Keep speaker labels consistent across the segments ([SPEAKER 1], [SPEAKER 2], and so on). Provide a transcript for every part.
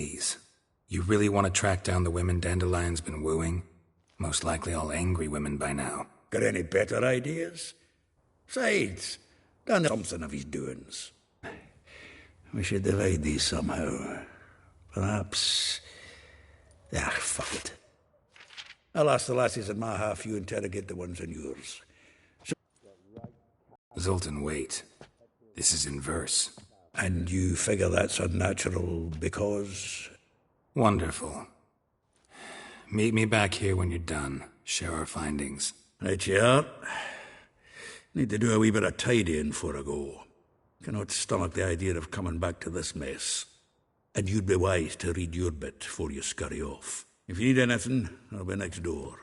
[SPEAKER 1] Please, you really want to track down the women Dandelion's been wooing? Most likely all angry women by now.
[SPEAKER 2] Got any better ideas? Besides, done something of his doings. We should divide these somehow. Perhaps... fuck it. I'll ask the lassies in my half, you interrogate the ones in yours.
[SPEAKER 1] Zoltan, wait. This is in verse.
[SPEAKER 2] And you figure that's unnatural because...
[SPEAKER 1] Wonderful. Meet me back here when you're done. Share our findings.
[SPEAKER 2] Right you are. Need to do a wee bit of tidying before I go. Cannot stomach the idea of coming back to this mess. And you'd be wise to read your bit before you scurry off. If you need anything, I'll be next door.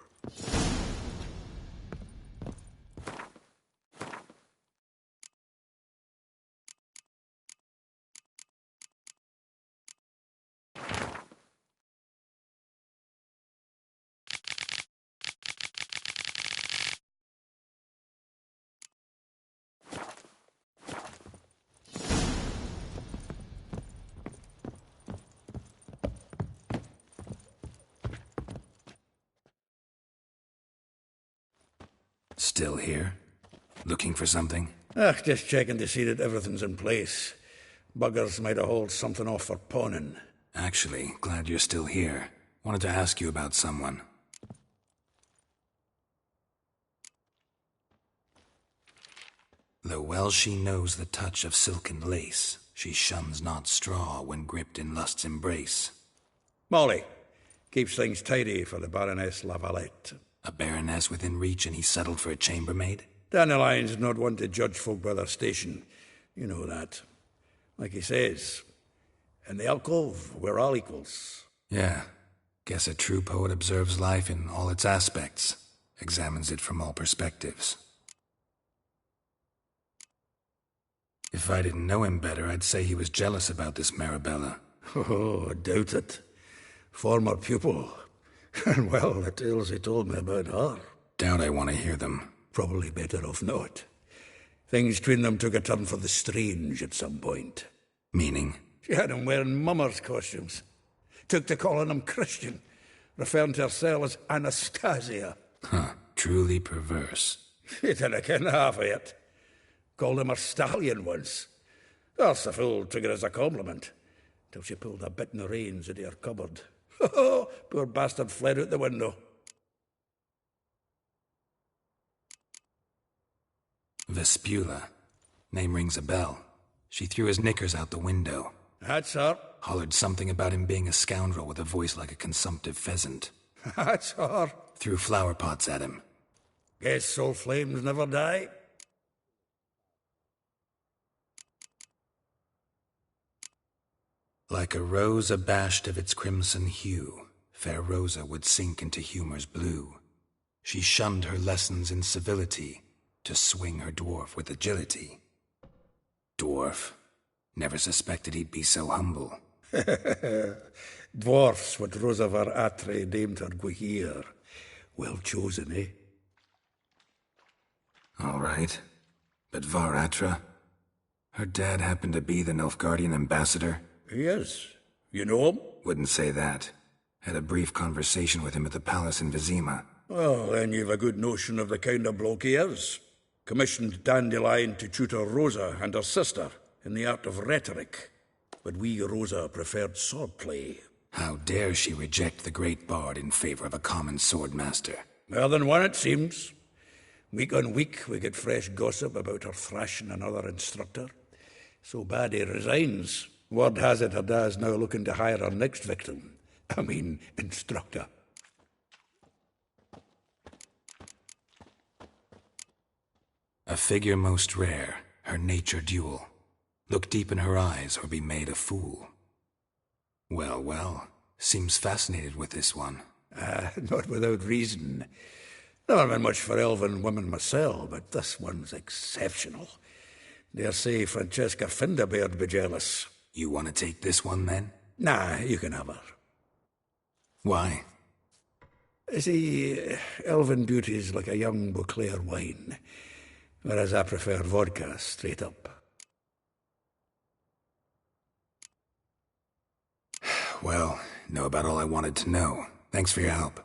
[SPEAKER 1] Still here? Looking for something?
[SPEAKER 2] Just checking to see that everything's in place. Buggers might have hauled something off for pawning.
[SPEAKER 1] Actually, glad you're still here. Wanted to ask you about someone. Though well she knows the touch of silken lace, she shuns not straw when gripped in lust's embrace.
[SPEAKER 2] Molly. Keeps things tidy for the Baroness Lavalette.
[SPEAKER 1] A baroness within reach and he's settled for a chambermaid?
[SPEAKER 2] Dandelion's not one to judge folk by their station. You know that. Like he says, in the alcove, we're all equals.
[SPEAKER 1] Yeah. Guess a true poet observes life in all its aspects, examines it from all perspectives. If I didn't know him better, I'd say he was jealous about this Marabella.
[SPEAKER 2] Oh, I doubt it. Former pupil. And well, the tales he told me about her.
[SPEAKER 1] Doubt I want to hear them.
[SPEAKER 2] Probably better off not. Things between them took a turn for the strange at some point.
[SPEAKER 1] Meaning?
[SPEAKER 2] She had him wearing mummers' costumes. Took to calling him Christian, referring to herself as Anastasia.
[SPEAKER 1] Huh, truly perverse.
[SPEAKER 2] She didn't ken half of it. Called him her stallion once. Course the fool took it as a compliment, till she pulled a bit in the reins into her cupboard. Oh, poor bastard fled out the window.
[SPEAKER 1] Vespula. Name rings a bell. She threw his knickers out the window.
[SPEAKER 2] That's her.
[SPEAKER 1] Hollered something about him being a scoundrel with a voice like a consumptive pheasant.
[SPEAKER 2] That's her.
[SPEAKER 1] Threw flower pots at him.
[SPEAKER 2] Guess soul flames never die.
[SPEAKER 1] Like a rose abashed of its crimson hue, fair Rosa would sink into humor's blue. She shunned her lessons in civility, to swing her dwarf with agility. Dwarf. Never suspected he'd be so humble.
[SPEAKER 2] Dwarfs, what Rosa var Atre deemed her Guihir. Well chosen, eh?
[SPEAKER 1] All right. But Var Atra? Her dad happened to be the Nilfgaardian ambassador?
[SPEAKER 2] He is. You know him?
[SPEAKER 1] Wouldn't say that. Had a brief conversation with him at the palace in Vizima.
[SPEAKER 2] Well, then you've a good notion of the kind of bloke he is. Commissioned Dandelion to tutor Rosa and her sister in the art of rhetoric. But we, Rosa, preferred swordplay.
[SPEAKER 1] How dare she reject the great bard in favor of a common swordmaster?
[SPEAKER 2] More than one, it seems. Week on week, we get fresh gossip about her thrashing another instructor. So bad he resigns. Word has it her dad's now looking to hire her next victim. I mean, instructor.
[SPEAKER 1] A figure most rare, her nature dual. Look deep in her eyes or be made a fool. Well, well, seems fascinated with this one.
[SPEAKER 2] Not without reason. Never been much for elven women myself, but this one's exceptional. Dare say Francesca Finderbeard be jealous.
[SPEAKER 1] You want to take this one, then?
[SPEAKER 2] Nah, you can have her.
[SPEAKER 1] Why?
[SPEAKER 2] See, elven beauty's like a young Beauclair wine, whereas I prefer vodka straight up.
[SPEAKER 1] Well, know about all I wanted to know. Thanks for your help.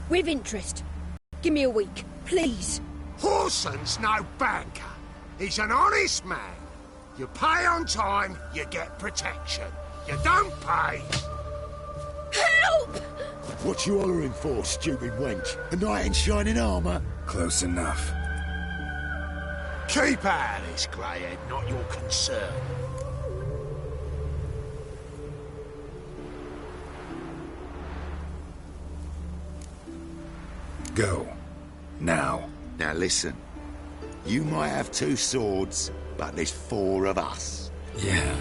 [SPEAKER 3] With interest. Give me a week, please.
[SPEAKER 4] Horson's no banker. He's an honest man. You pay on time, you get protection. You don't pay.
[SPEAKER 3] Help!
[SPEAKER 2] What you hollering for, stupid wench? A knight in shining armour?
[SPEAKER 1] Close enough.
[SPEAKER 4] Keep out of this, greyhead, not your concern.
[SPEAKER 1] Go. Now.
[SPEAKER 2] Now listen. You might have 2 swords, but there's 4 of us.
[SPEAKER 1] Yeah,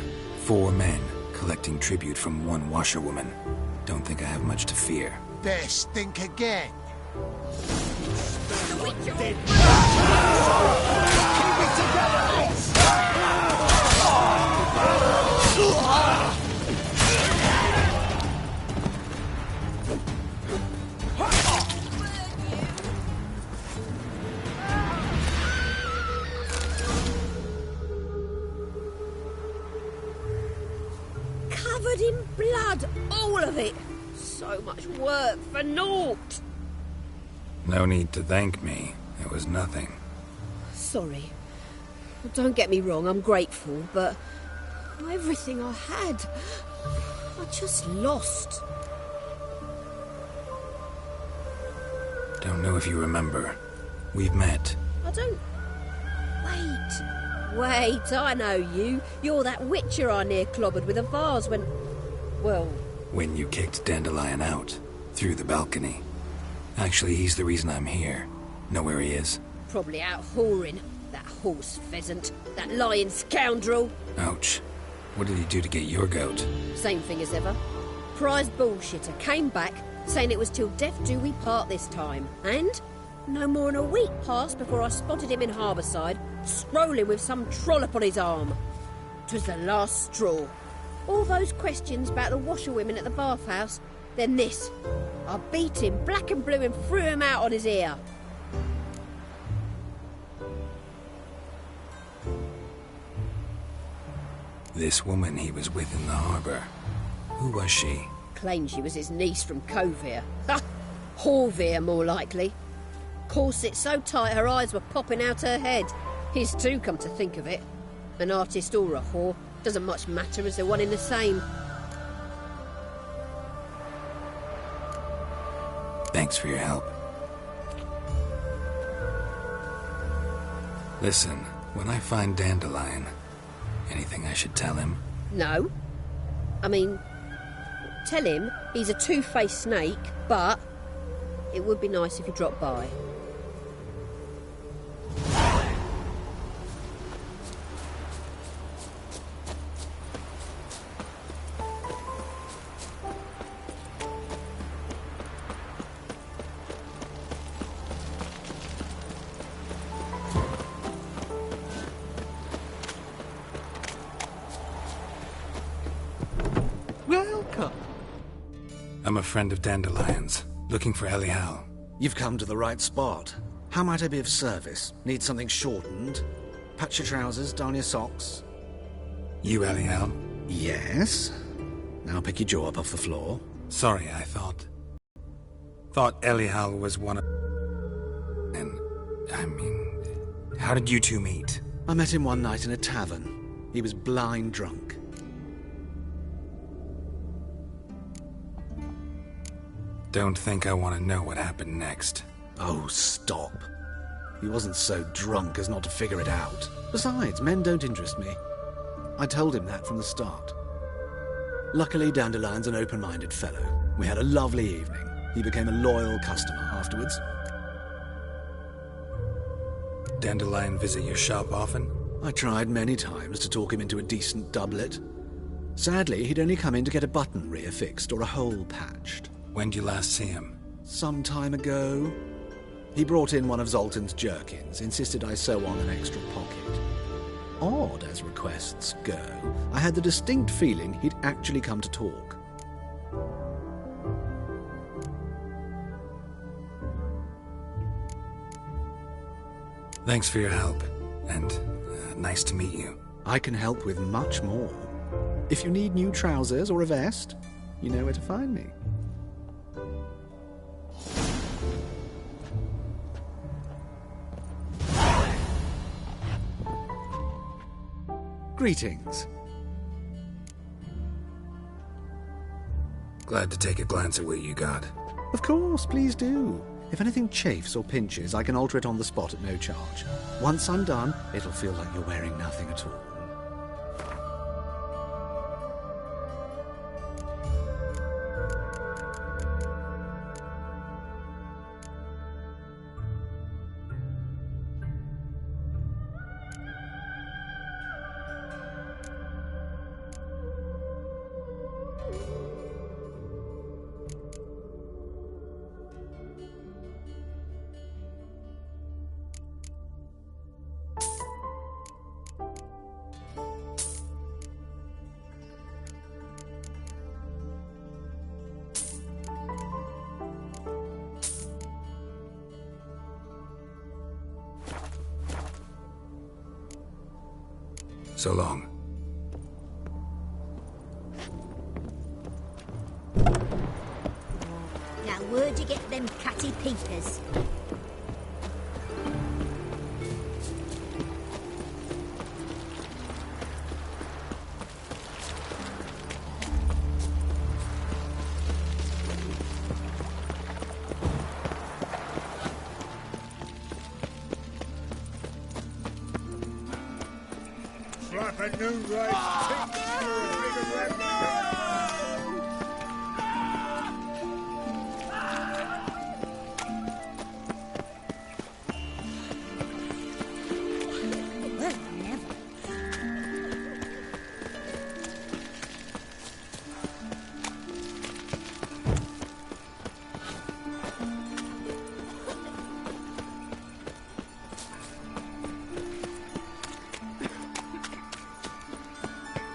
[SPEAKER 1] 4 men collecting tribute from 1 washerwoman. Don't think I have much to fear.
[SPEAKER 4] Best think again.
[SPEAKER 3] Covered in blood, all of it. So much work for naught.
[SPEAKER 1] No need to thank me. It was nothing.
[SPEAKER 3] Sorry. Well, don't get me wrong, I'm grateful, but everything I had, I just lost.
[SPEAKER 1] Don't know if you remember. We've met.
[SPEAKER 3] I don't... Wait, I know you. You're that witcher I near clobbered with a vase when... Well...
[SPEAKER 1] When you kicked Dandelion out. Through the balcony. Actually, he's the reason I'm here. Know where he is?
[SPEAKER 3] Probably out whoring. That horse pheasant. That lying scoundrel.
[SPEAKER 1] Ouch. What did he do to get your goat?
[SPEAKER 3] Same thing as ever. Prize bullshitter came back, saying it was till death do we part this time. And no more than a week passed before I spotted him in Harbourside, strolling with some trollop on his arm. 'Twas the last straw. All those questions about the washerwomen at the bathhouse, then this. I beat him black and blue and threw him out on his ear.
[SPEAKER 1] This woman he was with in the harbour. Who was she?
[SPEAKER 3] Claimed she was his niece from Covere. Ha! Horvere, more likely. Corset so tight her eyes were popping out her head. His too, come to think of it. An artist or a whore. Doesn't much matter as they're one in the same.
[SPEAKER 1] Thanks for your help. Listen, when I find Dandelion, anything I should tell him?
[SPEAKER 3] No. I mean, tell him he's a two-faced snake, but it would be nice if he dropped by.
[SPEAKER 1] I'm a friend of Dandelion's, looking for Elial.
[SPEAKER 5] You've come to the right spot. How might I be of service? Need something shortened? Patch your trousers, darn your socks?
[SPEAKER 1] You Elial?
[SPEAKER 5] Yes. Now pick your jaw up off the floor.
[SPEAKER 1] Sorry, I thought Elial was one of... And, I mean, how did you two meet?
[SPEAKER 5] I met him one night in a tavern. He was blind drunk.
[SPEAKER 1] Don't think I want to know what happened next.
[SPEAKER 5] Oh, stop. He wasn't so drunk as not to figure it out. Besides, men don't interest me. I told him that from the start. Luckily, Dandelion's an open-minded fellow. We had a lovely evening. He became a loyal customer afterwards.
[SPEAKER 1] Dandelion visit your shop often?
[SPEAKER 5] I tried many times to talk him into a decent doublet. Sadly, he'd only come in to get a button reaffixed or a hole patched.
[SPEAKER 1] When did you last see him?
[SPEAKER 5] some time ago. He brought in one of Zoltan's jerkins, insisted I sew on an extra pocket. Odd as requests go, I had the distinct feeling he'd actually come to talk.
[SPEAKER 1] Thanks for your help, and nice to meet you.
[SPEAKER 5] I can help with much more. If you need new trousers or a vest, you know where to find me. Greetings.
[SPEAKER 1] Glad to take a glance at what you got.
[SPEAKER 5] Of course, please do. If anything chafes or pinches, I can alter it on the spot at no charge. Once I'm done, it'll feel like you're wearing nothing at all.
[SPEAKER 1] So long.
[SPEAKER 6] Now, where'd you get them catty peepers?
[SPEAKER 4] Slap a new race, tick for a bit of revenue.
[SPEAKER 6] Well, never.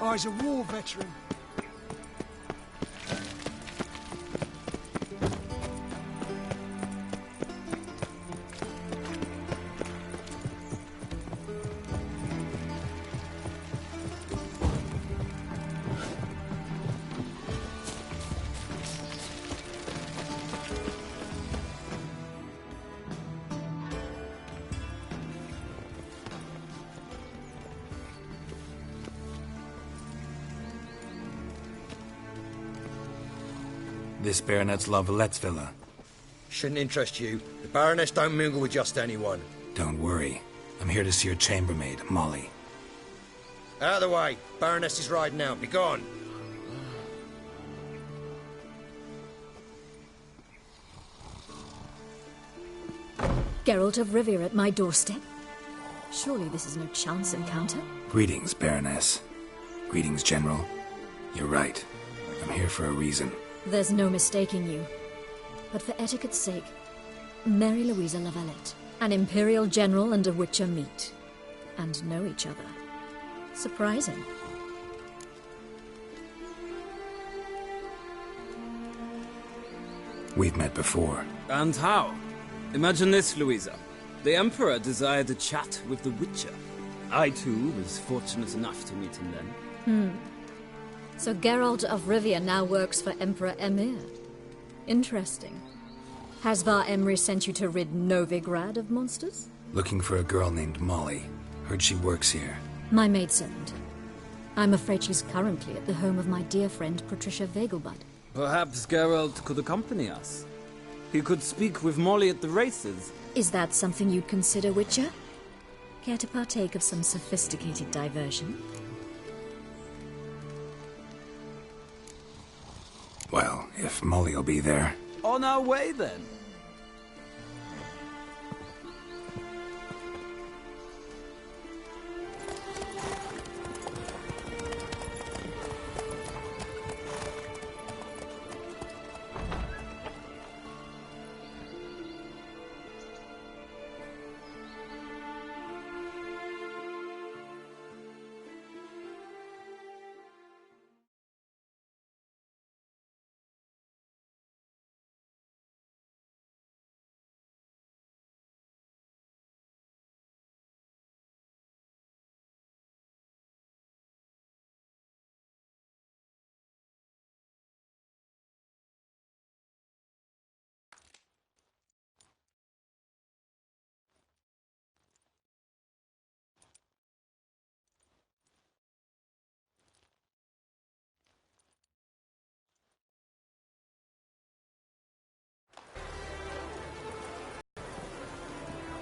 [SPEAKER 4] Oh, he's a war veteran.
[SPEAKER 1] This Baronet's Lavallette's villa.
[SPEAKER 7] Shouldn't interest you. The Baroness don't mingle with just anyone.
[SPEAKER 1] Don't worry. I'm here to see your chambermaid, Molly.
[SPEAKER 7] Out of the way. Baroness is riding out. Be gone.
[SPEAKER 8] Geralt of Rivia at my doorstep? Surely this is no chance encounter?
[SPEAKER 1] Greetings, Baroness. Greetings, General. You're right. I'm here for a reason.
[SPEAKER 8] There's no mistaking you. But for etiquette's sake, Mary Louisa Lavalette, an Imperial General and a Witcher meet. And know each other. Surprising.
[SPEAKER 1] We've met before.
[SPEAKER 9] And how? Imagine this, Louisa. The Emperor desired a chat with the Witcher. I, too, was fortunate enough to meet him then.
[SPEAKER 8] So Geralt of Rivia now works for Emperor Emir. Interesting. Has Var Emry sent you to rid Novigrad of monsters?
[SPEAKER 1] Looking for a girl named Molly. Heard she works here.
[SPEAKER 8] My maidservant. I'm afraid she's currently at the home of my dear friend Patricia Vegelbud.
[SPEAKER 9] Perhaps Geralt could accompany us. He could speak with Molly at the races.
[SPEAKER 8] Is that something you'd consider, Witcher? Care to partake of some sophisticated diversion?
[SPEAKER 1] Well, if Molly'll be there.
[SPEAKER 9] On our way, then.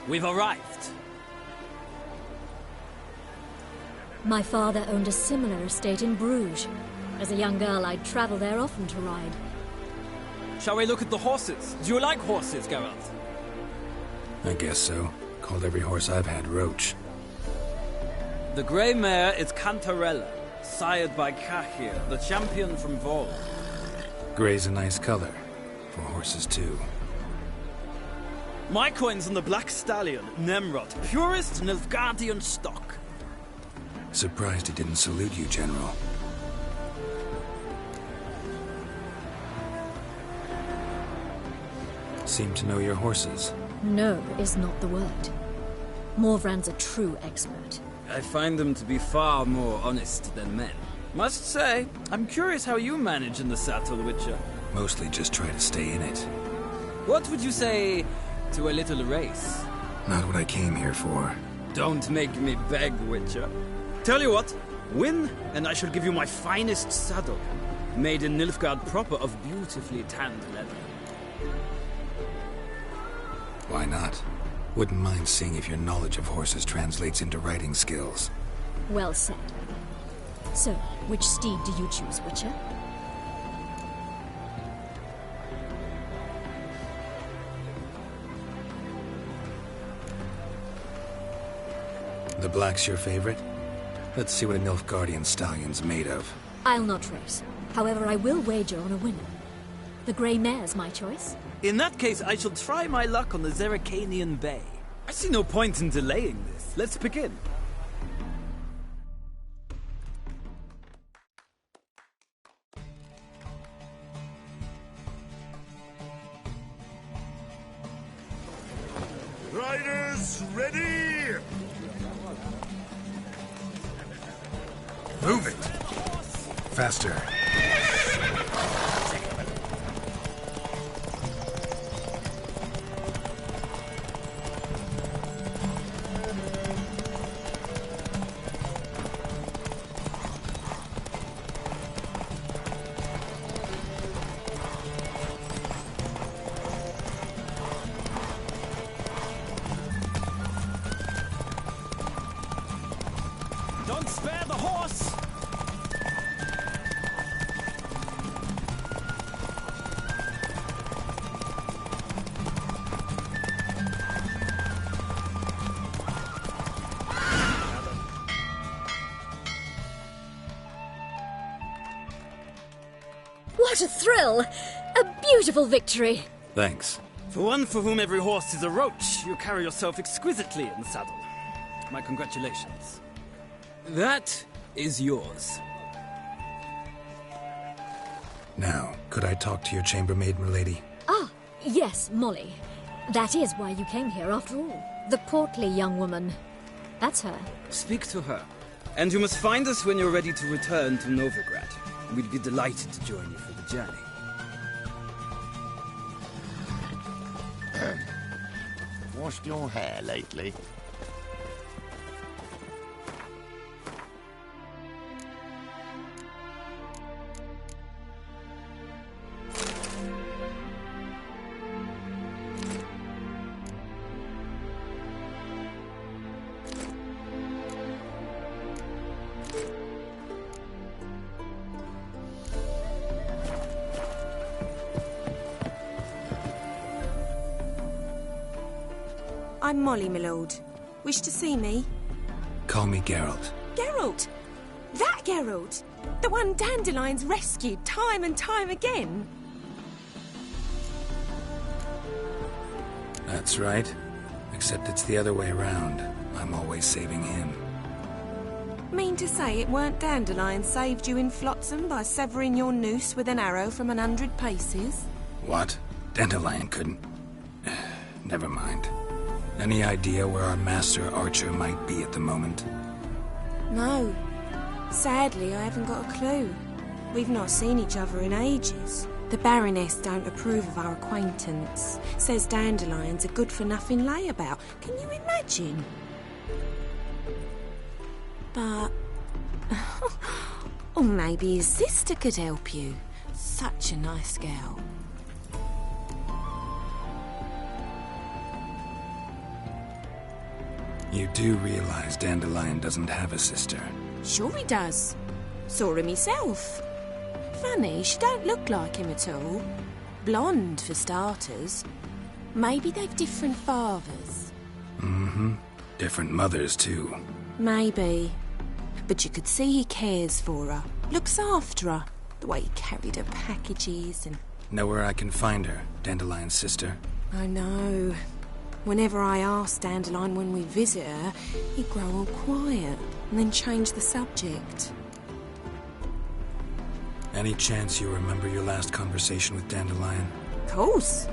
[SPEAKER 9] We've arrived.
[SPEAKER 8] My father owned a similar estate in Bruges. As a young girl, I'd travel there often to ride.
[SPEAKER 9] Shall we look at the horses? Do you like horses, Geralt?
[SPEAKER 1] I guess so. Called every horse I've had Roach.
[SPEAKER 9] The grey mare is Cantarella, sired by Cahir, the champion from Vol.
[SPEAKER 1] Grey's a nice color. For horses, too.
[SPEAKER 9] My coin's on the black stallion, Nemrod, purest Nilfgaardian stock.
[SPEAKER 1] Surprised he didn't salute you, General. Seem to know your horses.
[SPEAKER 8] No is not the word. Morvran's a true expert.
[SPEAKER 9] I find them to be far more honest than men. Must say, I'm curious how you manage in the saddle, Witcher.
[SPEAKER 1] Mostly just try to stay in it.
[SPEAKER 9] What would you say to a little race?
[SPEAKER 1] Not what I came here for.
[SPEAKER 9] Don't make me beg, Witcher. Tell you what, win, and I shall give you my finest saddle, made in Nilfgaard proper of beautifully tanned leather.
[SPEAKER 1] Why not? Wouldn't mind seeing if your knowledge of horses translates into riding skills.
[SPEAKER 8] Well said. So, which steed do you choose, Witcher?
[SPEAKER 1] The black's your favorite? Let's see what a Nilfgaardian stallion's made of.
[SPEAKER 8] I'll not race. However, I will wager on a winner. The grey mare's my choice.
[SPEAKER 9] In that case, I shall try my luck on the Zerrikanian Bay. I see no point in delaying this. Let's begin.
[SPEAKER 4] Riders, ready!
[SPEAKER 1] Move it! Faster.
[SPEAKER 9] Don't spare the horse!
[SPEAKER 8] What a thrill! A beautiful victory!
[SPEAKER 1] Thanks.
[SPEAKER 9] For one for whom every horse is a roach, you carry yourself exquisitely in the saddle. My congratulations. That is yours.
[SPEAKER 1] Now, could I talk to your chambermaid, milady?
[SPEAKER 8] Ah, yes, Molly. That is why you came here after all. The portly young woman. That's her.
[SPEAKER 9] Speak to her. And you must find us when you're ready to return to Novigrad. We'd be delighted to join you for the journey.
[SPEAKER 10] Washed your hair lately?
[SPEAKER 11] I'm Molly, my lord. Wish to see me?
[SPEAKER 1] Call me Geralt.
[SPEAKER 11] Geralt! That Geralt! The one Dandelion's rescued time and time again!
[SPEAKER 1] That's right. Except it's the other way around. I'm always saving him.
[SPEAKER 11] Mean to say it weren't Dandelion saved you in Flotsam by severing your noose with an arrow from 100 paces?
[SPEAKER 1] What? Dandelion couldn't... Never mind. Any idea where our master archer might be at the moment?
[SPEAKER 11] No. Sadly, I haven't got a clue. We've not seen each other in ages. The Baroness don't approve of our acquaintance. Says Dandelion's a good-for-nothing layabout. Can you imagine? But... or maybe his sister could help you. Such a nice girl.
[SPEAKER 1] You do realize Dandelion doesn't have a sister?
[SPEAKER 11] Sure he does. Saw him himself. Funny, she don't look like him at all. Blonde, for starters. Maybe they've different fathers.
[SPEAKER 1] Mm-hmm. Different mothers, too.
[SPEAKER 11] Maybe. But you could see he cares for her. Looks after her. The way he carried her packages and...
[SPEAKER 1] Know where I can find her, Dandelion's sister?
[SPEAKER 11] I know. Whenever I ask Dandelion when we visit her, he'd grow all quiet and then change the subject.
[SPEAKER 1] Any chance you remember your last conversation with Dandelion?
[SPEAKER 11] Of course.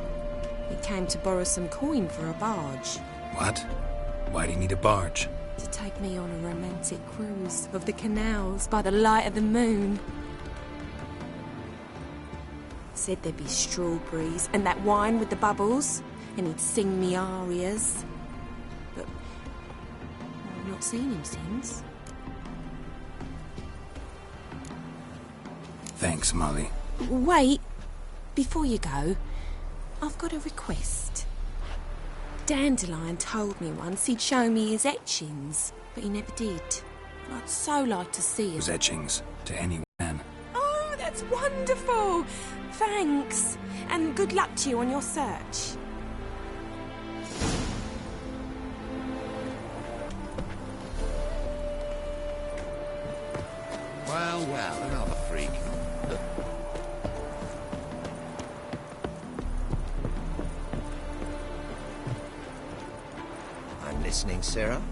[SPEAKER 11] He came to borrow some coin for a barge.
[SPEAKER 1] What? Why do you need a barge?
[SPEAKER 11] To take me on a romantic cruise of the canals by the light of the moon. Said there'd be strawberries and that wine with the bubbles, and he'd sing me arias. But I've not seen him since.
[SPEAKER 1] Thanks, Molly.
[SPEAKER 11] Wait, before you go, I've got a request. Dandelion told me once he'd show me his etchings, but he never did. I'd so like to see it.
[SPEAKER 1] Those etchings to any man.
[SPEAKER 11] Oh, that's wonderful! Thanks, and good luck to you on your search.
[SPEAKER 10] Well, another freak. I'm listening, Sarah.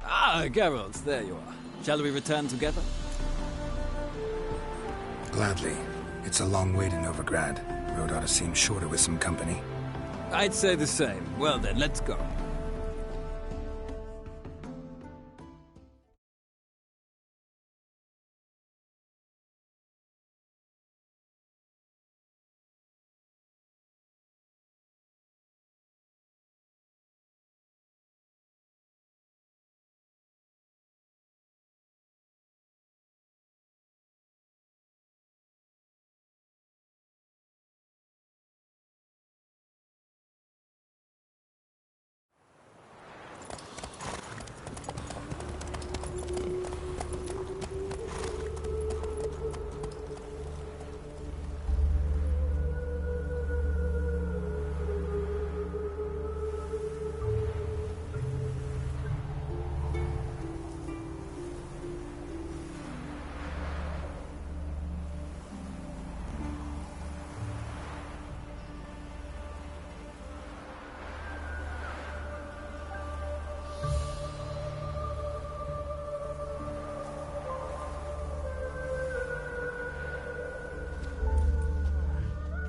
[SPEAKER 9] Ah, Geralt, there you are. Shall we return together?
[SPEAKER 1] Gladly. It's a long way to Novigrad. Road ought to seem shorter with some company.
[SPEAKER 9] I'd say the same. Well then, let's go.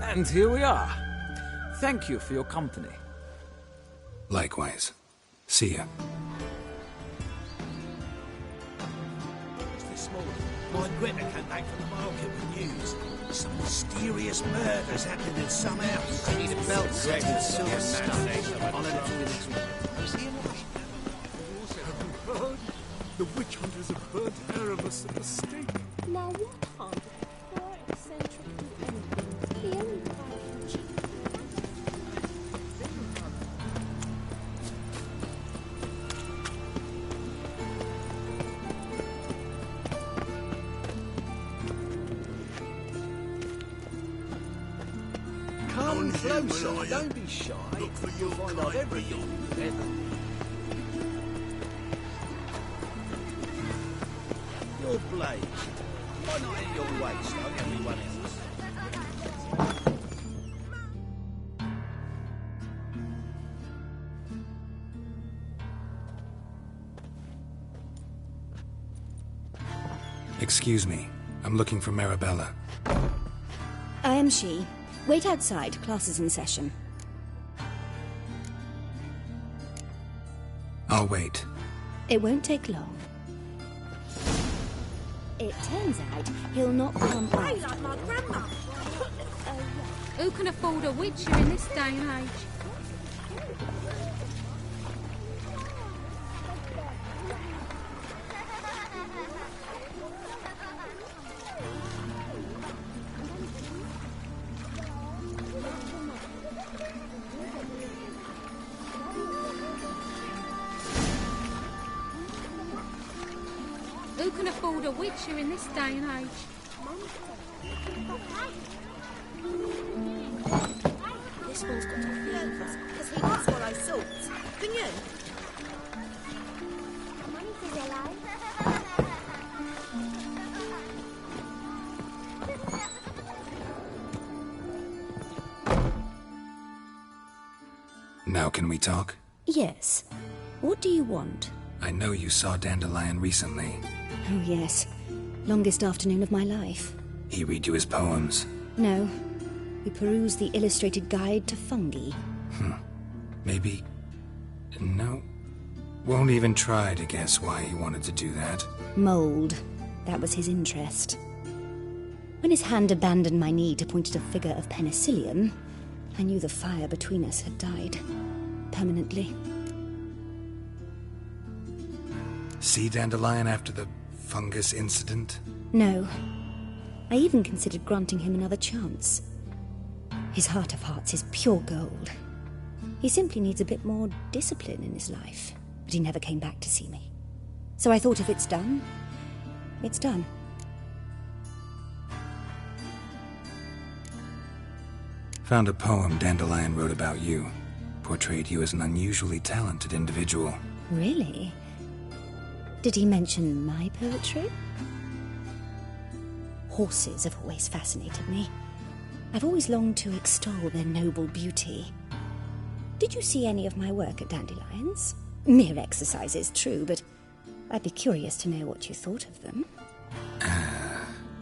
[SPEAKER 9] And here we are. Thank you for your company.
[SPEAKER 1] Likewise. See ya.
[SPEAKER 2] This morning, my Greta came back from the market with news. Some mysterious murders happening in some house. I need a belt set with silver stuff. I'll let it do
[SPEAKER 12] The witch hunters have burnt Erebus at the stake.
[SPEAKER 13] Now what hunt? More eccentric than anything. The only kind of
[SPEAKER 2] Come closer, don't be shy. Look for you'll find out everything together. Your blade. Why not at your waist like everyone else?
[SPEAKER 1] Excuse me. I'm looking for Marabella.
[SPEAKER 14] I am she. Wait outside. Class is in session.
[SPEAKER 1] I'll wait.
[SPEAKER 14] It won't take long. It turns out he'll not come
[SPEAKER 6] Pray
[SPEAKER 14] after.
[SPEAKER 6] like my grandma.
[SPEAKER 13] Who can afford a witcher in this day and age? can afford a witcher in this day and age.
[SPEAKER 6] This one's got a fever, because he can swallow salts. Can you?
[SPEAKER 1] Now can we talk?
[SPEAKER 14] Yes. What do you want?
[SPEAKER 1] I know you saw Dandelion recently.
[SPEAKER 14] Oh, yes. Longest afternoon of my life.
[SPEAKER 1] He read you his poems?
[SPEAKER 14] No. We perused the illustrated guide to fungi.
[SPEAKER 1] Maybe... No. Won't even try to guess why he wanted to do that.
[SPEAKER 14] Mould. That was his interest. When his hand abandoned my knee to point at a figure of penicillium, I knew the fire between us had died. Permanently.
[SPEAKER 1] See Dandelion after the fungus incident?
[SPEAKER 14] No. I even considered granting him another chance. His heart of hearts is pure gold. He simply needs a bit more discipline in his life. But he never came back to see me. So I thought if it's done, it's done.
[SPEAKER 1] Found a poem Dandelion wrote about you. Portrayed you as an unusually talented individual.
[SPEAKER 14] Really? Did he mention my poetry? Horses have always fascinated me. I've always longed to extol their noble beauty. Did you see any of my work at Dandelion's? Mere exercises, true, but I'd be curious to know what you thought of them.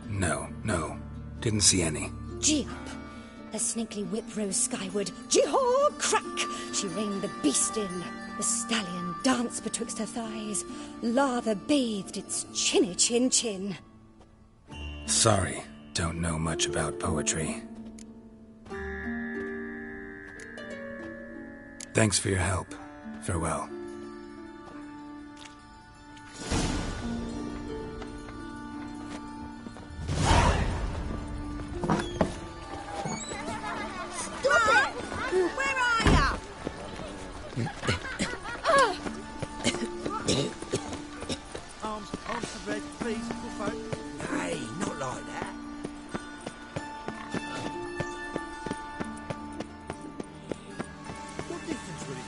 [SPEAKER 1] No. Didn't see any.
[SPEAKER 14] Gee up! A snaky whip rose skyward. Jee-haw! Crack! She reined the beast in. The stallion danced betwixt her thighs. Lava bathed its chinny chin.
[SPEAKER 1] Sorry, don't know much about poetry. Thanks for your help. Farewell.
[SPEAKER 10] Arms to red, please,
[SPEAKER 2] Hey, not like that.
[SPEAKER 10] What difference would it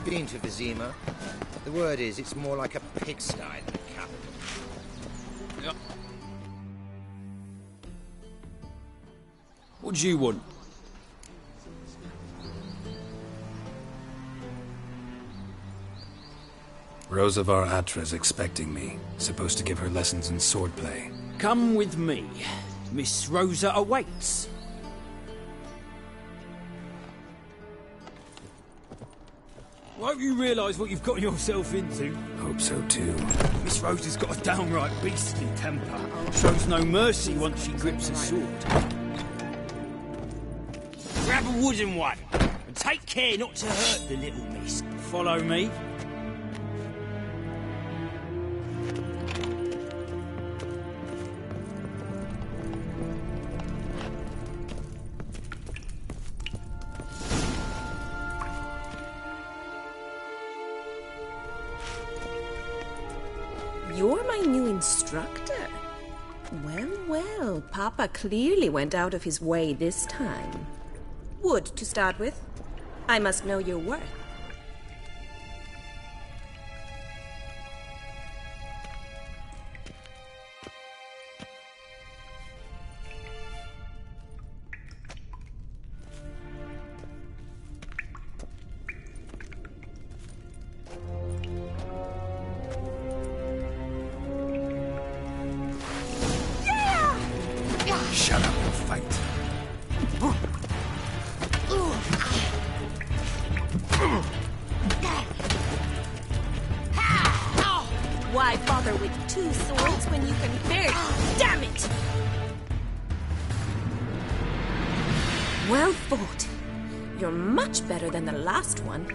[SPEAKER 10] make? Been to Vizima. The word is, it's more like a pigsty than a capital.
[SPEAKER 9] Yep. What do you want?
[SPEAKER 1] Rosa var Atra's expecting me. Supposed to give her lessons in swordplay.
[SPEAKER 9] Come with me. Miss Rosa awaits. Won't you realise what you've got yourself into?
[SPEAKER 1] Hope so too.
[SPEAKER 9] Miss Rosa's got a downright beastly temper. Shows no mercy once she grips a sword. Grab a wooden one, and take care not to hurt the little miss. Follow me.
[SPEAKER 11] You're my new instructor. Well, Papa clearly went out of his way this time. Wood, to start with. I must know your worth.
[SPEAKER 1] Shut up and fight.
[SPEAKER 11] Why bother with two swords when you can bear it? Damn it! Well fought. You're much better than the last one.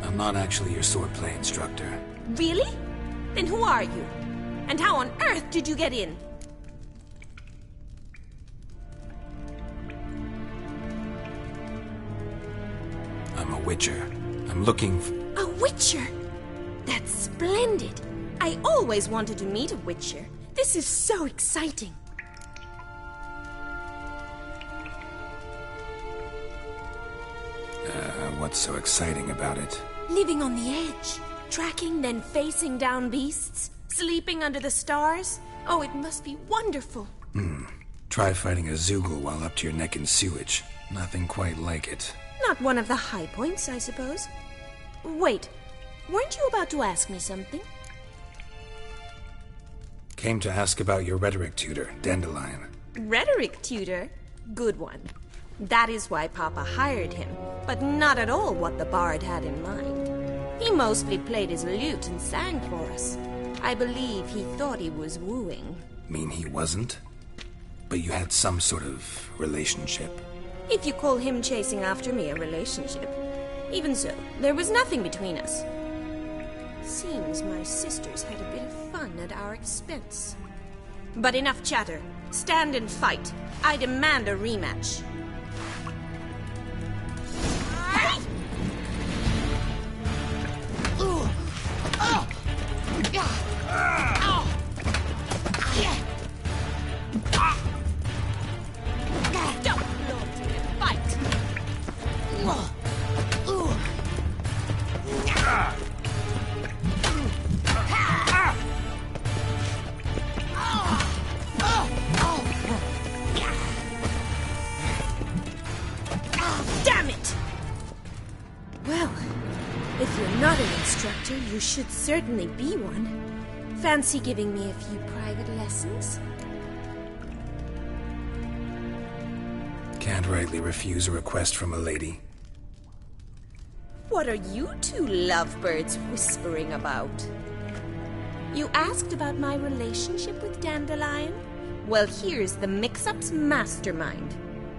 [SPEAKER 1] I'm not actually your swordplay instructor.
[SPEAKER 11] Really? Then who are you? And how on earth did you get in?
[SPEAKER 1] I'm a witcher. I'm looking
[SPEAKER 11] A witcher? That's splendid. I always wanted to meet a witcher. This is so exciting.
[SPEAKER 1] What's so exciting about it?
[SPEAKER 11] Living on the edge. Tracking, then facing down beasts. Sleeping under the stars. Oh, it must be wonderful.
[SPEAKER 1] Try fighting a Zoogle while up to your neck in sewage. Nothing quite like it.
[SPEAKER 11] Not one of the high points, I suppose. Wait, weren't you about to ask me something?
[SPEAKER 1] Came to ask about your rhetoric tutor, Dandelion.
[SPEAKER 11] Rhetoric tutor? Good one. That is why Papa hired him, but not at all what the bard had in mind. He mostly played his lute and sang for us. I believe he thought he was wooing.
[SPEAKER 1] Mean he wasn't? But you had some sort of relationship.
[SPEAKER 11] If you call him chasing after me a relationship. Even so, there was nothing between us. Seems my sisters had a bit of fun at our expense. But enough chatter. Stand and fight. I demand a rematch. Damn it! Well, if you're not an instructor, you should certainly be one. Fancy giving me a few private lessons?
[SPEAKER 1] Can't rightly refuse a request from a lady.
[SPEAKER 11] What are you two lovebirds whispering about? You asked about my relationship with Dandelion? Well, here's the mix-up's mastermind.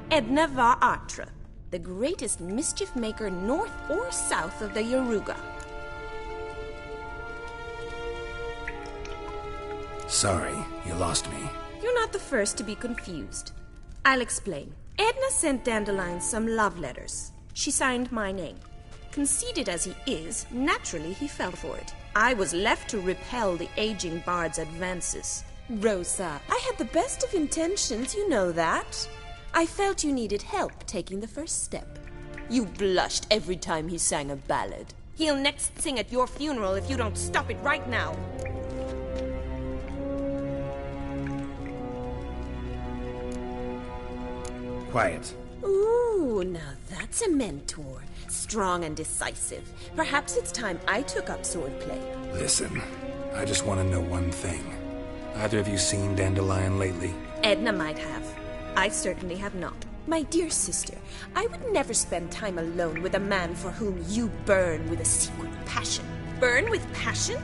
[SPEAKER 11] Edna var Atra, the greatest mischief maker north or south of the Yaruga.
[SPEAKER 1] Sorry, you lost me.
[SPEAKER 11] You're not the first to be confused. I'll explain. Edna sent Dandelion some love letters. She signed my name. Conceited as he is, naturally he fell for it. I was left to repel the aging bard's advances. Rosa, I had the best of intentions, you know that. I felt you needed help taking the first step. You blushed every time he sang a ballad. He'll next sing at your funeral if you don't stop it right now.
[SPEAKER 1] Quiet.
[SPEAKER 11] Ooh, now that's a mentor. Strong and decisive. Perhaps it's time I took up swordplay.
[SPEAKER 1] Listen, I just want to know one thing. Either of you seen Dandelion lately?
[SPEAKER 11] Edna might have. I certainly have not. My dear sister, I would never spend time alone with a man for whom you burn with a secret passion. Burn with passion?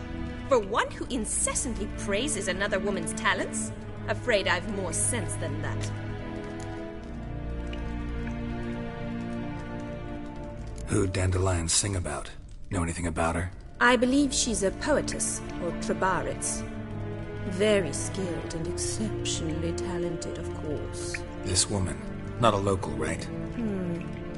[SPEAKER 11] For one who incessantly praises another woman's talents? Afraid I've more sense than that.
[SPEAKER 1] Who'd Dandelion sing about? Know anything about her?
[SPEAKER 11] I believe she's a poetess, or trebarits. Very skilled and exceptionally talented, of course.
[SPEAKER 1] This woman. Not a local, right?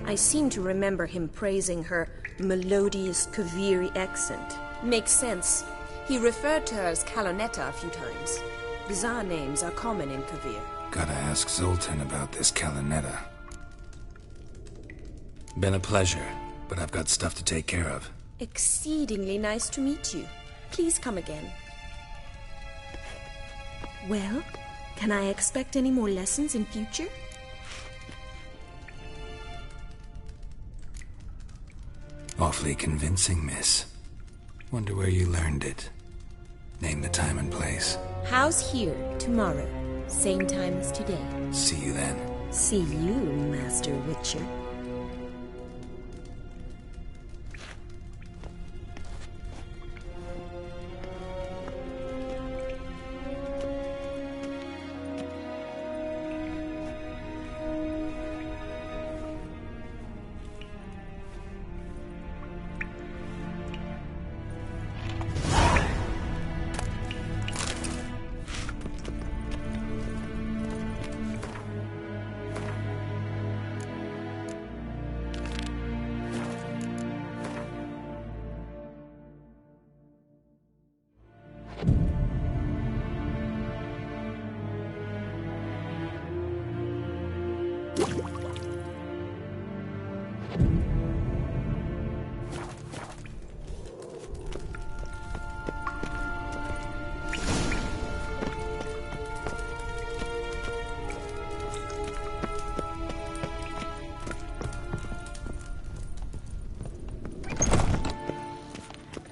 [SPEAKER 11] I seem to remember him praising her melodious Kaviri accent. Makes sense. He referred to her as Kalonetta a few times. Bizarre names are common in Kavir.
[SPEAKER 1] Gotta ask Zoltan about this Kalonetta. Been a pleasure, but I've got stuff to take care of.
[SPEAKER 11] Exceedingly nice to meet you. Please come again. Well, can I expect any more lessons in future?
[SPEAKER 1] Awfully convincing, miss. Wonder where you learned it. Name the time and place.
[SPEAKER 11] House here, tomorrow. Same time as today.
[SPEAKER 1] See you then.
[SPEAKER 11] See you, Master Witcher.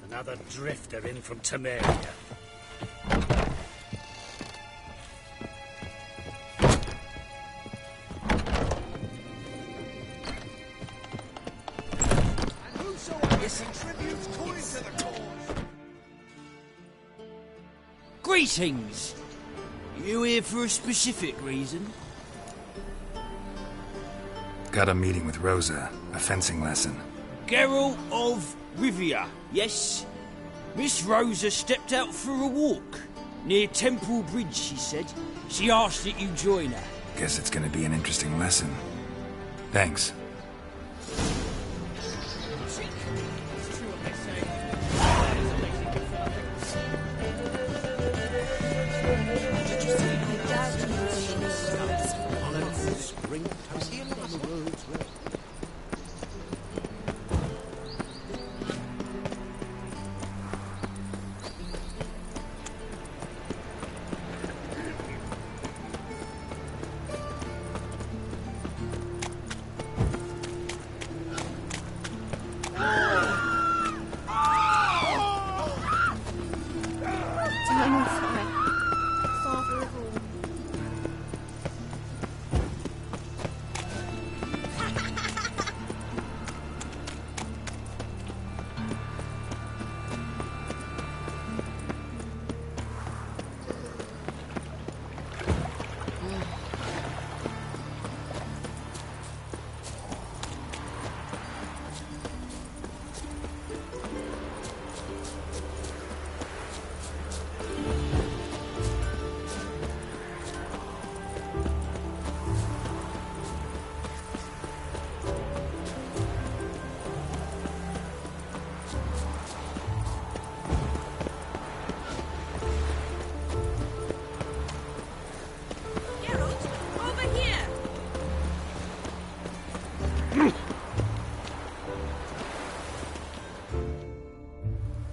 [SPEAKER 2] Another drifter in from Temeria.
[SPEAKER 15] Greetings! You here for a specific reason?
[SPEAKER 1] Got a meeting with Rosa, a fencing lesson.
[SPEAKER 15] Geralt of Rivia, yes? Miss Rosa stepped out for a walk. Near Temple Bridge, she said. She asked that you join her.
[SPEAKER 1] Guess it's gonna be an interesting lesson. Thanks.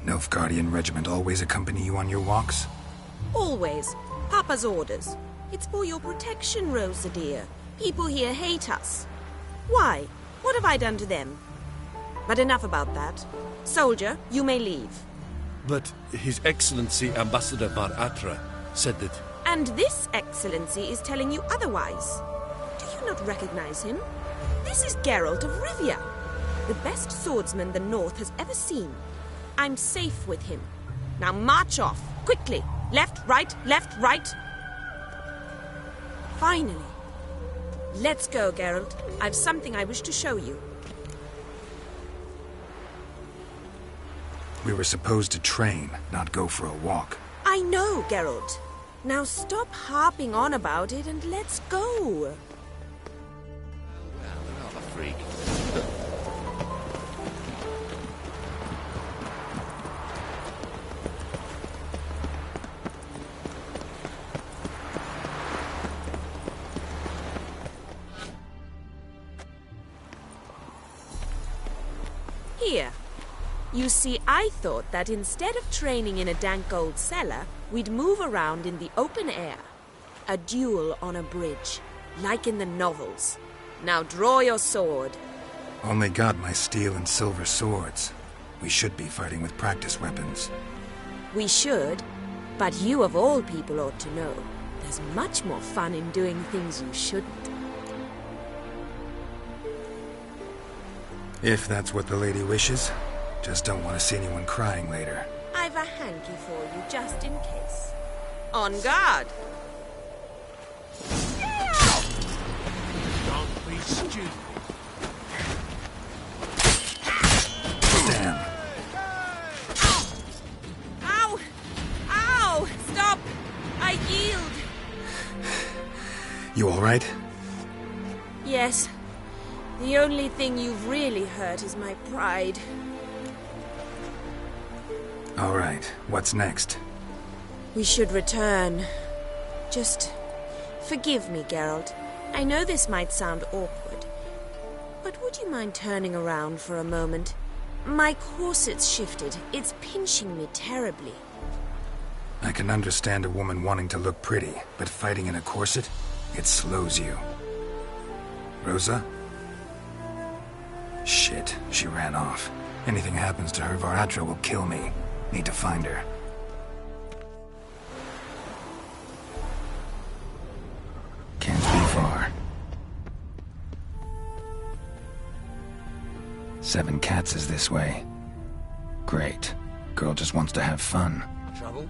[SPEAKER 1] Nilfgaardian regiment always accompany you on your walks?
[SPEAKER 11] Always. Papa's orders. It's for your protection, Rosa dear. People here hate us. Why? What have I done to them? But enough about that. Soldier, you may leave.
[SPEAKER 12] But His Excellency Ambassador Bar Atra said that...
[SPEAKER 11] And this Excellency is telling you otherwise. Do you not recognize him? This is Geralt of Rivia, the best swordsman the North has ever seen. I'm safe with him. Now march off, quickly. Left, right, left, right. Finally. Let's go, Geralt. I've something I wish to show you.
[SPEAKER 1] We were supposed to train, not go for a walk.
[SPEAKER 11] I know, Geralt. Now stop harping on about it and let's go.
[SPEAKER 10] Well, another freak.
[SPEAKER 11] Here. You see, I thought that instead of training in a dank old cellar, we'd move around in the open air. A duel on a bridge, like in the novels. Now draw your sword.
[SPEAKER 1] Only got my steel and silver swords. We should be fighting with practice weapons.
[SPEAKER 11] We should, but you of all people ought to know. There's much more fun in doing things you shouldn't.
[SPEAKER 1] If that's what the lady wishes. Just don't want to see anyone crying later.
[SPEAKER 11] I've a hanky for you, just in case. On guard!
[SPEAKER 4] Don't be stupid.
[SPEAKER 1] Damn.
[SPEAKER 11] Ow! Ow! Stop! I yield!
[SPEAKER 1] You alright?
[SPEAKER 11] Yes. The only thing you've really hurt is my pride.
[SPEAKER 1] All right, what's next?
[SPEAKER 11] We should return. Just forgive me, Geralt. I know this might sound awkward, but would you mind turning around for a moment? My corset's shifted. It's pinching me terribly.
[SPEAKER 1] I can understand a woman wanting to look pretty, but fighting in a corset, it slows you. Rosa? Shit, she ran off. Anything happens to her, Varatra will kill me. Need to find her. Can't be far. 7 Cats is this way. Great. Girl just wants to have fun.
[SPEAKER 10] Trouble?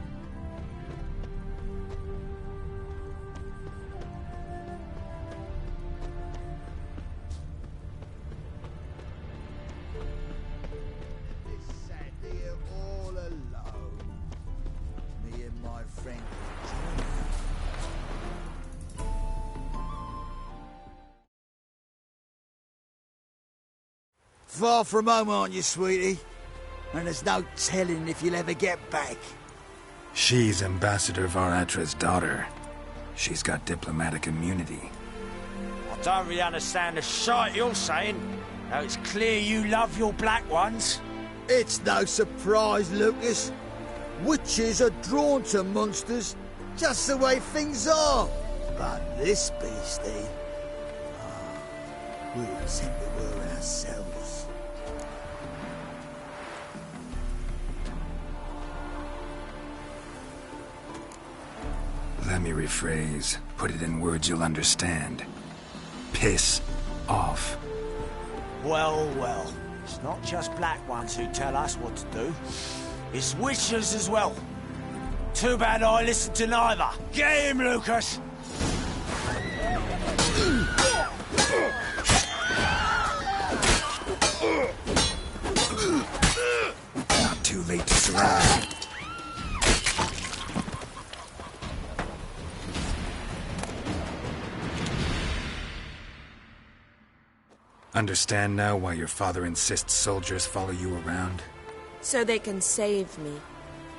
[SPEAKER 2] Far from home, aren't you, sweetie? And there's no telling if you'll ever get back.
[SPEAKER 1] She's Ambassador Varatra's daughter. She's got diplomatic immunity.
[SPEAKER 15] I don't really understand the shite you're saying. Now it's clear you love your black ones.
[SPEAKER 2] It's no surprise, Lucas. Witches are drawn to monsters, just the way things are. But this beastie... we intend to were ourselves.
[SPEAKER 1] Let me rephrase. Put it in words you'll understand. Piss off.
[SPEAKER 15] Well, well. It's not just black ones who tell us what to do. It's witches as well. Too bad I listened to neither. Get him, Lucas!
[SPEAKER 1] Not too late to surround. Understand now why your father insists soldiers follow you around?
[SPEAKER 11] So they can save me,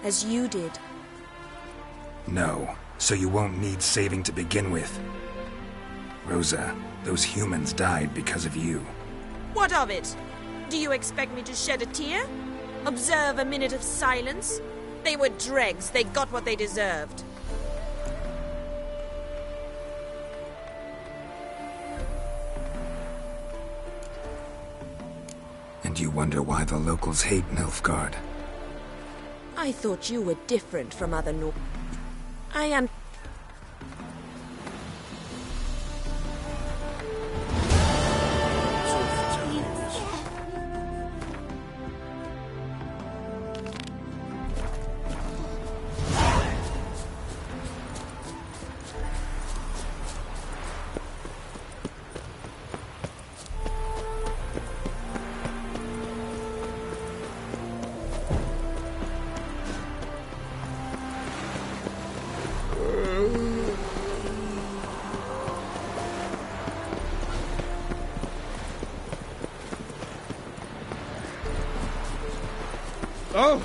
[SPEAKER 11] as you did.
[SPEAKER 1] No, so you won't need saving to begin with. Rosa, those humans died because of you.
[SPEAKER 11] What of it? Do you expect me to shed a tear? Observe a minute of silence? They were dregs. They got what they deserved.
[SPEAKER 1] And you wonder why the locals hate Nilfgaard.
[SPEAKER 11] I thought you were different from other I am...
[SPEAKER 9] Oh!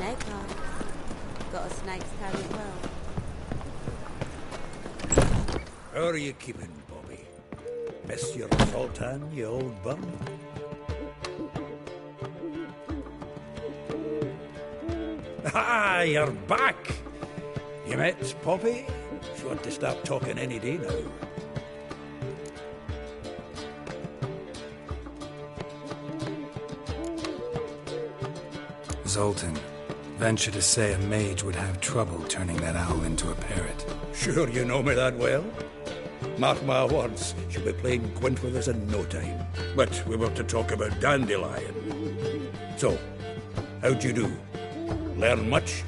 [SPEAKER 13] Snake heart. Got a snake's tail as well.
[SPEAKER 2] How are you keeping, Bobby? Miss your sultan, you old bum? Ah, you're back. You met Poppy? She ought to start talking any day now.
[SPEAKER 1] Zoltan, venture to say a mage would have trouble turning that owl into a parrot.
[SPEAKER 2] Sure you know me that well? Mark my words, she'll be playing quint with us in no time. But we were to talk about Dandelion. So, how'd you do? Learn much?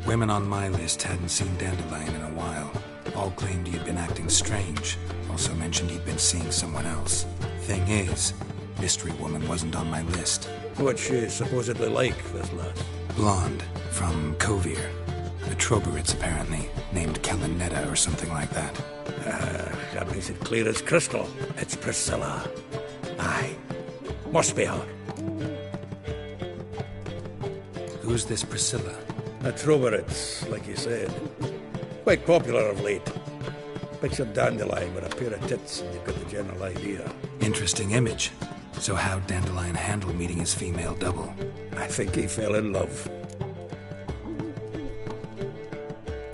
[SPEAKER 1] Women on my list hadn't seen Dandelion in a while. All claimed he had been acting strange. Also mentioned he'd been seeing someone else. Thing is, Mystery Woman wasn't on my list.
[SPEAKER 2] What's she supposedly like, this lass?
[SPEAKER 1] Blonde, from Kovir. The Troberids, apparently, named Kalinetta or something like that.
[SPEAKER 2] That makes it clear as crystal. It's Priscilla. Aye. Must be her.
[SPEAKER 1] Who's this Priscilla?
[SPEAKER 2] The Troberids, like you said. Quite popular of late. Picture Dandelion with a pair of tits and you've got the general idea.
[SPEAKER 1] Interesting image. So how'd Dandelion handle meeting his female double?
[SPEAKER 2] I think he fell in love.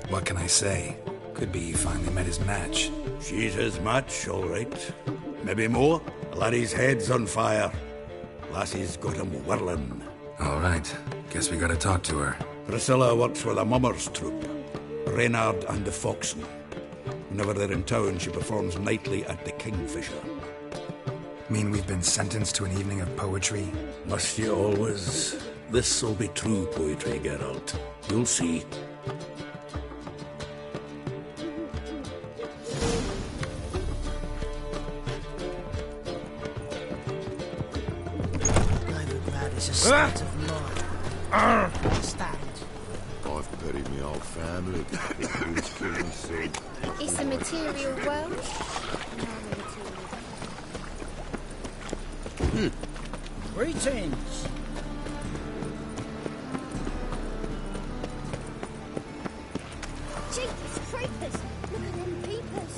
[SPEAKER 1] What can I say? Could be he finally met his match.
[SPEAKER 2] She's his match, all right. Maybe more. Laddie's head's on fire. Lassie's got him whirling.
[SPEAKER 1] All right. Guess we gotta talk to her.
[SPEAKER 2] Priscilla works with a mummers troupe. Reynard and the Foxen. Whenever they're in town, she performs nightly at the Kingfisher.
[SPEAKER 1] Mean we've been sentenced to an evening of poetry?
[SPEAKER 2] Must you always? This'll be true poetry, Geralt. You'll see.
[SPEAKER 15] It's a state of mind. Understand?
[SPEAKER 12] I've buried my old family. Who's killing sin?
[SPEAKER 6] It's a material world.
[SPEAKER 15] Greetings.
[SPEAKER 6] Jeepers creepers! Look at them peepers!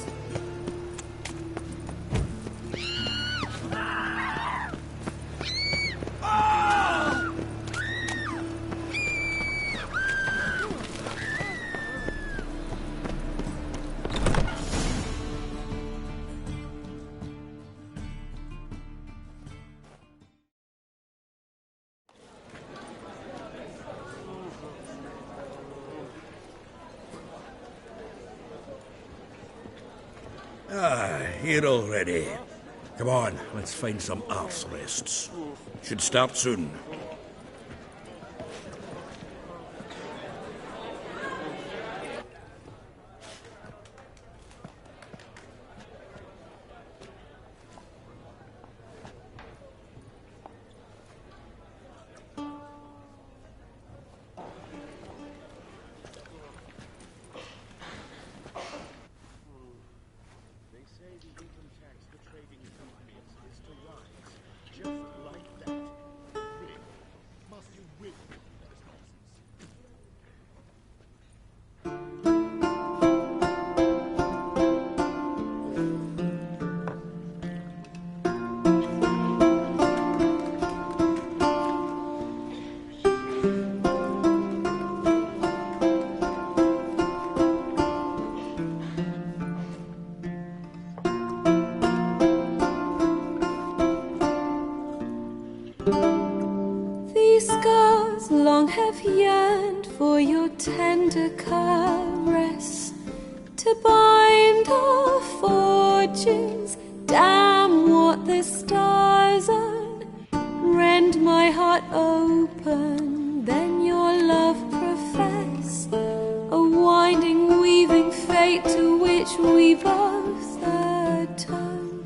[SPEAKER 2] Here already. Come on, let's find some arse rests. Should start soon.
[SPEAKER 16] Have yearned for your tender caress to bind our fortunes. Damn what the stars are. Rend my heart open, then your love profess. A winding, weaving fate to which we both atone.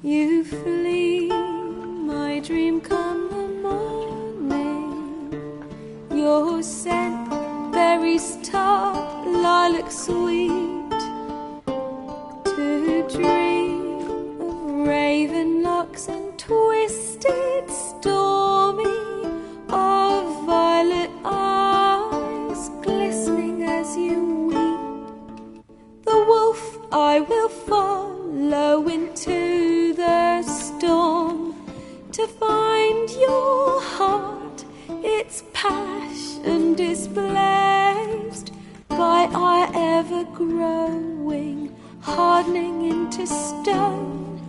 [SPEAKER 16] You flee, my dream come the morning. Your scent, berries tart, lilac sweet. To dream of raven locks and twisted, stormy, of violet eyes glistening as you weep. The wolf I will follow into the storm to find your heart growing, hardening into stone.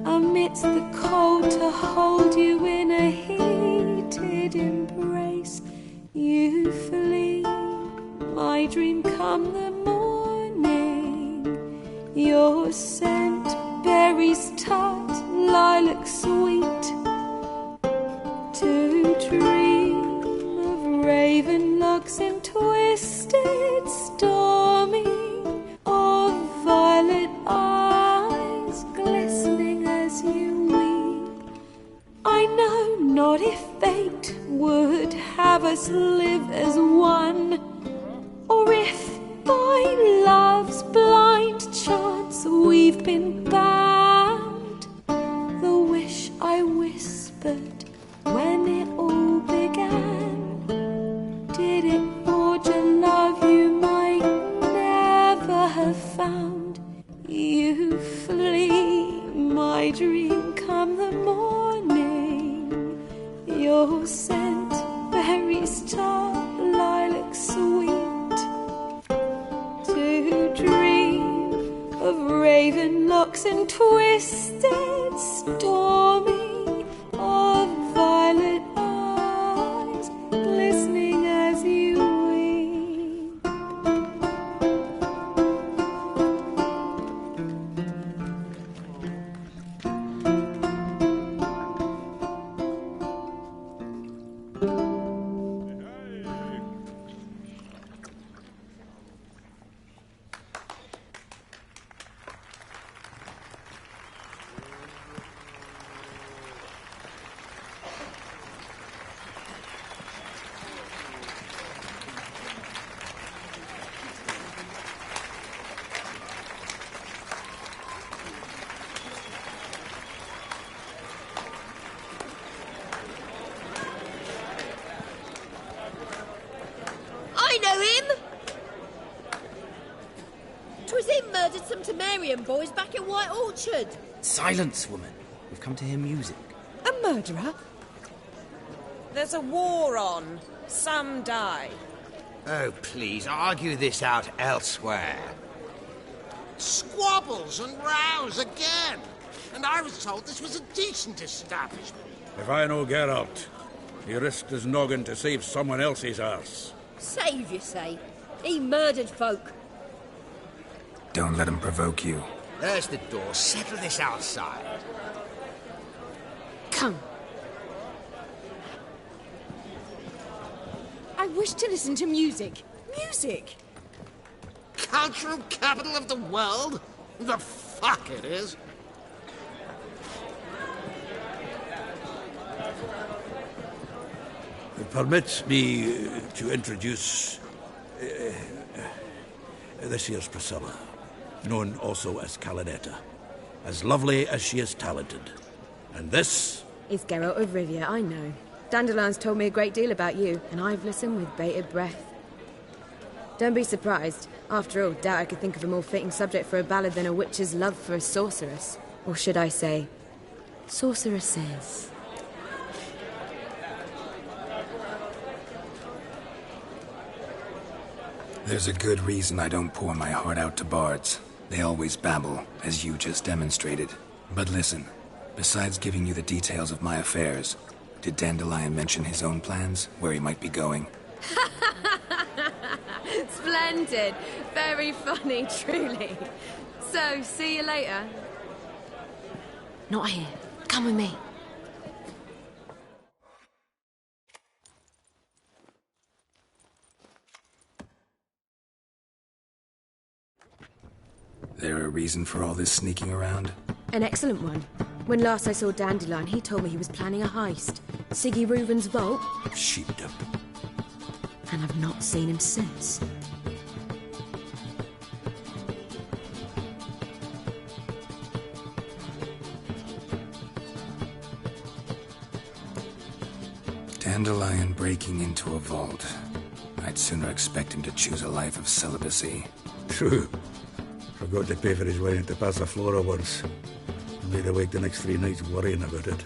[SPEAKER 16] Amidst the cold to hold you in a heated embrace. You flee, my dream come the morning. Your scent, berries tart, lilac sweet. To dream of raven locks and twisted stormy, of violet eyes glistening as you weep. I know not if fate would have us live as one, or if by love's blind chance we've been bound. The wish I whispered when it all began, did it forge a love you might never have found? You flee, my dream come the morning. Your scent, berries tart, lilac sweet. To dream of raven locks and twisted stormy, of violet eyes glistening as you weep.
[SPEAKER 3] I know him! 'Twas him murdered some Temerian boys back in White Orchard.
[SPEAKER 9] Silence, woman. We've come to hear music.
[SPEAKER 11] A murderer? There's a war on. Some die.
[SPEAKER 10] Oh, please, argue this out elsewhere.
[SPEAKER 4] Squabbles and rows again. And I was told this was a decent establishment.
[SPEAKER 2] If I know Geralt, he risked his noggin to save someone else's arse.
[SPEAKER 3] Save, you say? He murdered folk.
[SPEAKER 1] Don't let him provoke you.
[SPEAKER 10] There's the door. Settle this outside.
[SPEAKER 11] Come. I wish to listen to music. Music!
[SPEAKER 4] Cultural capital of the world? The fuck it is.
[SPEAKER 2] Permit me to introduce this here's Priscilla, known also as Calinetta, as lovely as she is talented. And this
[SPEAKER 11] Is Geralt of Rivia, I know. Dandelion's told me a great deal about you, and I've listened with bated breath. Don't be surprised. After all, doubt I could think of a more fitting subject for a ballad than a witch's love for a sorceress. Or should I say, sorceresses.
[SPEAKER 1] There's a good reason I don't pour my heart out to bards. They always babble, as you just demonstrated. But listen, besides giving you the details of my affairs, did Dandelion mention his own plans, where he might be going?
[SPEAKER 11] Splendid. Very funny, truly. So, see you later. Not here. Come with me.
[SPEAKER 1] There a reason for all this sneaking around?
[SPEAKER 11] An excellent one. When last I saw Dandelion, he told me he was planning a heist. Siggy Reuben's vault.
[SPEAKER 2] sheepdom.
[SPEAKER 11] And I've not seen him since.
[SPEAKER 1] Dandelion breaking into a vault. I'd sooner expect him to choose a life of celibacy.
[SPEAKER 2] True. Forgot to pay for his wine at the Passaflora once. Laid awake the next 3 nights worrying about it.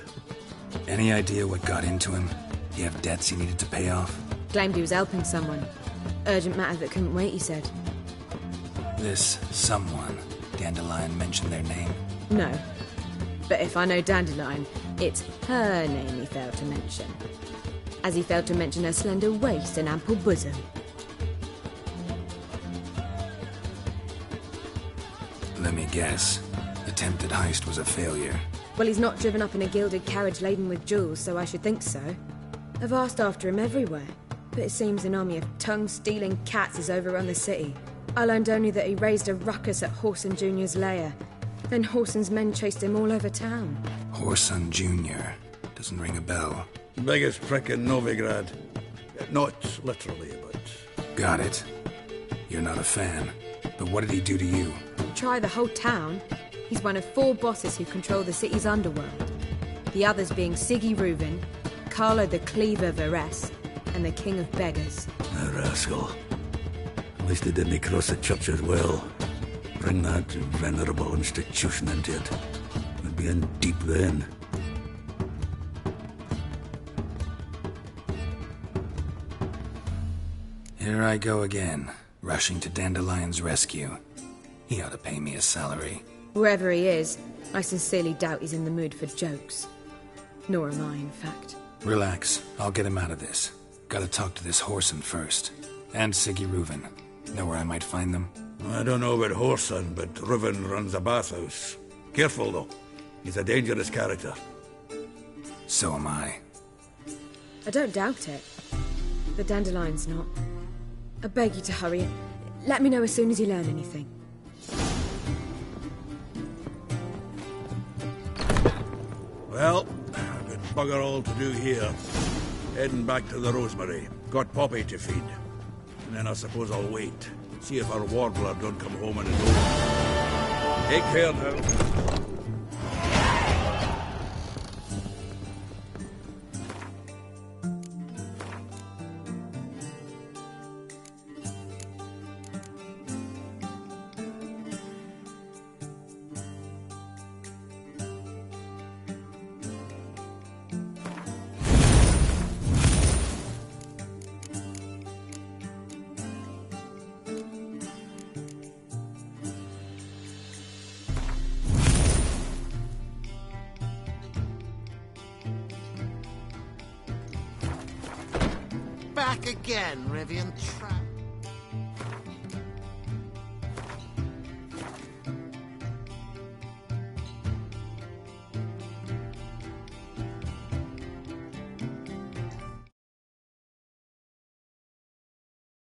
[SPEAKER 1] Any idea what got into him? He have debts he needed to pay off?
[SPEAKER 11] Claimed he was helping someone. Urgent matter that couldn't wait, he said.
[SPEAKER 1] This someone, Dandelion mentioned their name?
[SPEAKER 11] No. But if I know Dandelion, it's her name he failed to mention. As he failed to mention her slender waist and ample bosom.
[SPEAKER 1] Let me guess. Attempted heist was a failure.
[SPEAKER 11] Well, he's not driven up in a gilded carriage laden with jewels, so I should think so. I've asked after him everywhere, but it seems an army of tongue-stealing cats has overrun the city. I learned only that he raised a ruckus at Whoreson Jr.'s lair. Then Whoreson's men chased him all over town.
[SPEAKER 1] Whoreson Jr. Doesn't ring a bell.
[SPEAKER 2] Biggest prick in Novigrad. Not literally, but...
[SPEAKER 1] Got it. You're not a fan. But what did he do to you?
[SPEAKER 11] Try the whole town. He's one of 4 bosses who control the city's underworld. The others being Siggy Reuven, Carlo the Cleaver Varese, and the King of Beggars.
[SPEAKER 2] A rascal. At least he didn't cross the church as well. Bring that venerable institution into it. We'd be in deep then.
[SPEAKER 1] Here I go again, rushing to Dandelion's rescue. He ought to pay me a salary.
[SPEAKER 11] Wherever he is, I sincerely doubt he's in the mood for jokes. Nor am I, in fact.
[SPEAKER 1] Relax, I'll get him out of this. Gotta talk to this Whoreson first. And Siggy Reuven. Know where I might find them?
[SPEAKER 2] I don't know about Whoreson, but Reuven runs a bathhouse. Careful, though. He's a dangerous character.
[SPEAKER 1] So am I.
[SPEAKER 11] I don't doubt it. But Dandelion's not. I beg you to hurry. Let me know as soon as you learn anything.
[SPEAKER 2] Well, I've got bugger all to do here. Heading back to the Rosemary. Got Poppy to feed. And then I suppose I'll wait. See if our warbler don't come home in his own. Take care now.
[SPEAKER 4] Back again, Rivian Trap.